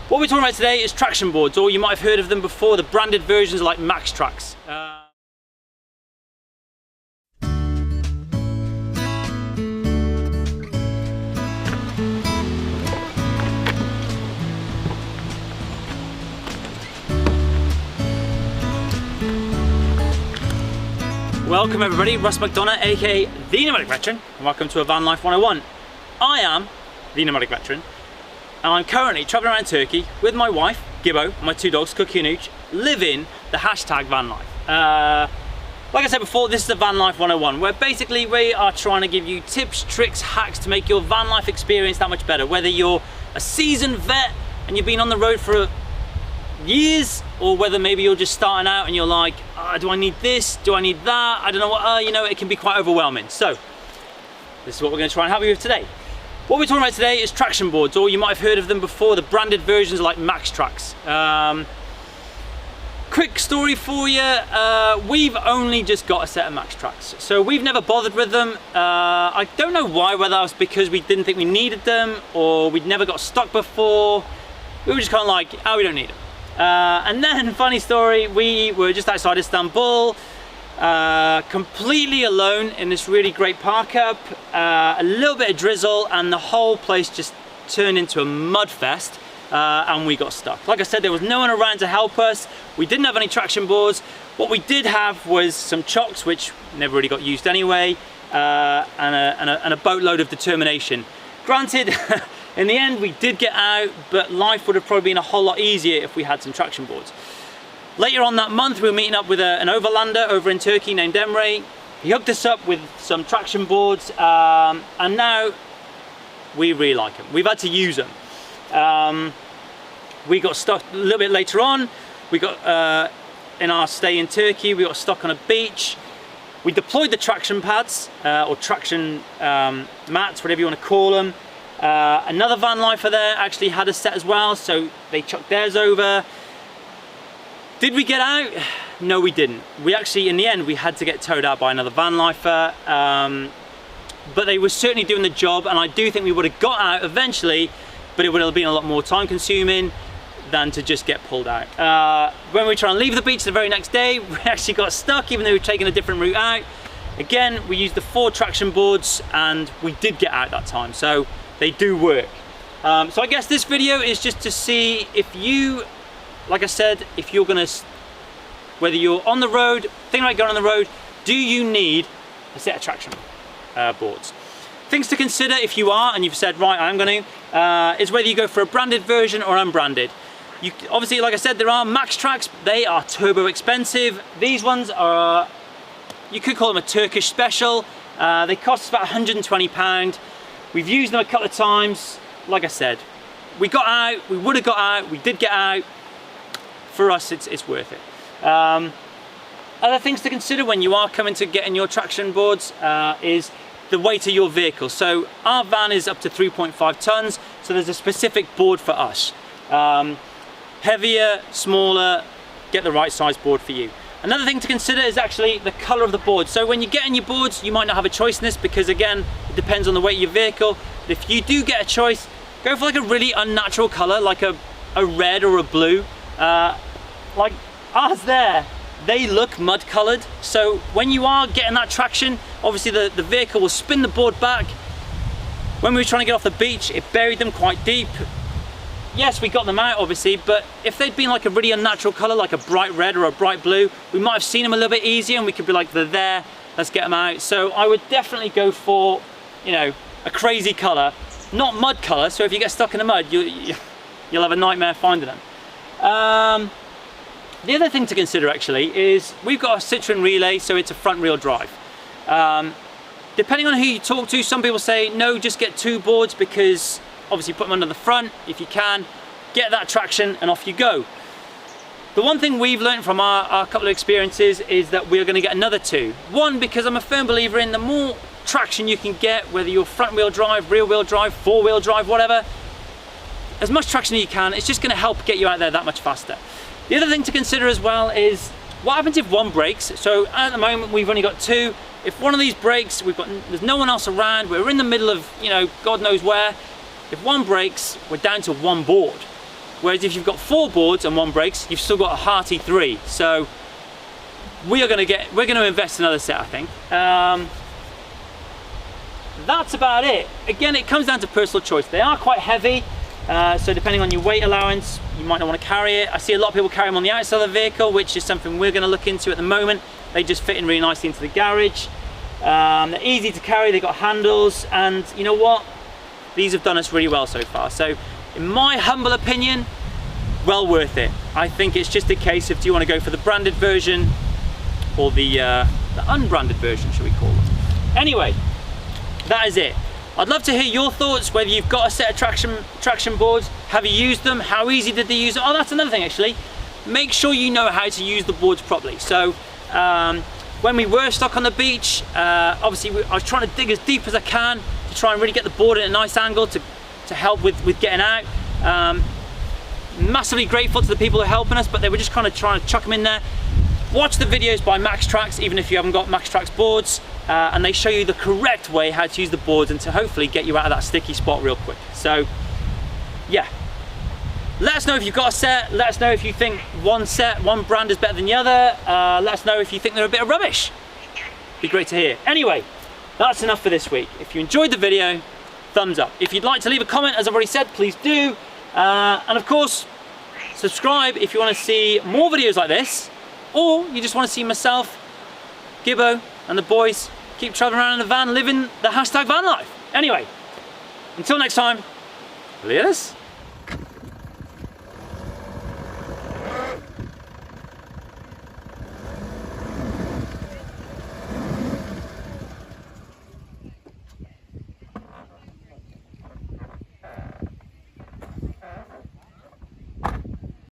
What we're talking about today is traction boards, or you might have heard of them before, the branded versions like Max Tracks. Welcome everybody, Russ McDonough, aka The Nomadic Veteran, and welcome to a Vanlife 101. I am The Nomadic Veteran, and I'm currently travelling around Turkey with my wife, Gibbo, and my two dogs, Cookie and Hooch, living the hashtag Vanlife. Like I said before, this is a Vanlife 101, where basically we are trying to give you tips, tricks, hacks to make your van life experience that much better. Whether you're a seasoned vet and you've been on the road for years, or whether maybe you're just starting out and you're like, do I need this, do I need that, I don't know what, you know, it can be quite overwhelming. So this is what we're going to try and help you with today. What we're talking about today is traction boards, or you might have heard of them before, the branded versions like Max Tracks. Quick story for you, we've only just got a set of Max Tracks, so we've never bothered with them. I don't know why, whether that was because we didn't think we needed them, or we'd never got stuck before. We were just kind of like, oh, we don't need them. And then, funny story, we were just outside Istanbul, completely alone in this really great park up, a little bit of drizzle, and the whole place just turned into a mud fest, and we got stuck. Like I said, there was no one around to help us. We didn't have any traction boards. What we did have was some chocks, which never really got used anyway, and a boatload of determination. Granted, in the end we did get out, but life would have probably been a whole lot easier if we had some traction boards. Later on that month we were meeting up with an overlander over in Turkey named Emre. He hooked us up with some traction boards, and now we really like them. We've had to use them. We got stuck a little bit later on. We got, in our stay in Turkey, we got stuck on a beach. We deployed the traction pads, or traction mats, whatever you want to call them. Another van lifer there actually had a set as well, so they chucked theirs over. Did we get out? No, we didn't. We actually, in the end, we had to get towed out by another van lifer, but they were certainly doing the job, and I do think we would have got out eventually, but it would have been a lot more time consuming than to just get pulled out. When we were trying to leave the beach the very next day, we actually got stuck, even though we were taking a different route out. Again, we used the 4 traction boards, and we did get out that time, so they do work. So I guess this video is just to see if you, like I said, if you're gonna, whether you're on the road, thinking about going on the road, do you need a set of traction boards? Things to consider if you are, and you've said, right, I'm going to, is whether you go for a branded version or unbranded. You, obviously, like I said, there are Max Tracks. They are turbo expensive. These ones are, you could call them a Turkish special. They cost us about £120. We've used them a couple of times. Like I said, we got out, we would have got out, we did get out. For us, it's worth it. Other things to consider when you are coming to getting your traction boards is the weight of your vehicle. So our van is up to 3.5 tons, so there's a specific board for us. Heavier, smaller, get the right size board for you. Another thing to consider is actually the color of the board. So when you're getting your boards, you might not have a choice in this, because again, it depends on the weight of your vehicle. But if you do get a choice, go for like a really unnatural color, like a red or a blue. Like ours there, they look mud colored. So when you are getting that traction, obviously the vehicle will spin the board back. When we were trying to get off the beach, it buried them quite deep. Yes, we got them out obviously, but if they'd been like a really unnatural color, like a bright red or a bright blue, we might have seen them a little bit easier, and we could be like, they're there, let's get them out. So I would definitely go for, you know, a crazy color, not mud color. So if you get stuck in the mud, you'll have a nightmare finding them. The other thing to consider actually is we've got a Citroen Relay, so it's a front wheel drive. Depending on who you talk to, some people say no, just get 2 boards, because obviously put them under the front if you can, get that traction and off you go. The one thing we've learned from our couple of experiences is that we're going to get another 2. One, because I'm a firm believer in the more traction you can get, whether you're front wheel drive, rear wheel drive, 4-wheel drive, whatever, as much traction as you can, it's just going to help get you out there that much faster. The other thing to consider as well is what happens if one breaks. So at the moment we've only got 2. If one of these breaks, there's no one else around, we're in the middle of, you know, God knows where. If one breaks, we're down to 1 board. Whereas if you've got 4 boards and 1 brakes, you've still got a hearty 3. So we're going to invest in another set, I think. That's about it. Again, it comes down to personal choice. They are quite heavy, so depending on your weight allowance, you might not want to carry it. I see a lot of people carry them on the outside of the vehicle, which is something we're going to look into at the moment. They just fit in really nicely into the garage. They're easy to carry, they've got handles, and you know what? These have done us really well so far. So in my humble opinion, well worth it. I think it's just a case of, do you want to go for the branded version or the unbranded version, shall we call it? Anyway, that is it. I'd love to hear your thoughts, whether you've got a set of traction boards, have you used them, how easy did they use them? Oh, that's another thing actually. Make sure you know how to use the boards properly. So when we were stuck on the beach, obviously I was trying to dig as deep as I can to try and really get the board at a nice angle to help with getting out. Massively grateful to the people who are helping us, but they were just kind of trying to chuck them in there. Watch the videos by Max Tracks, even if you haven't got Max Tracks boards, and they show you the correct way how to use the boards and to hopefully get you out of that sticky spot real quick. So yeah, let us know if you've got a set. Let us know if you think one brand is better than the other. Let us know if you think they're a bit of rubbish. Be great to hear. Anyway, that's enough for this week. If you enjoyed the video, thumbs up. If you'd like to leave a comment, as I've already said, please do. And of course, subscribe if you want to see more videos like this, or you just want to see myself, Gibbo, and the boys keep traveling around in the van living the hashtag van life. Anyway, until next time, Leos.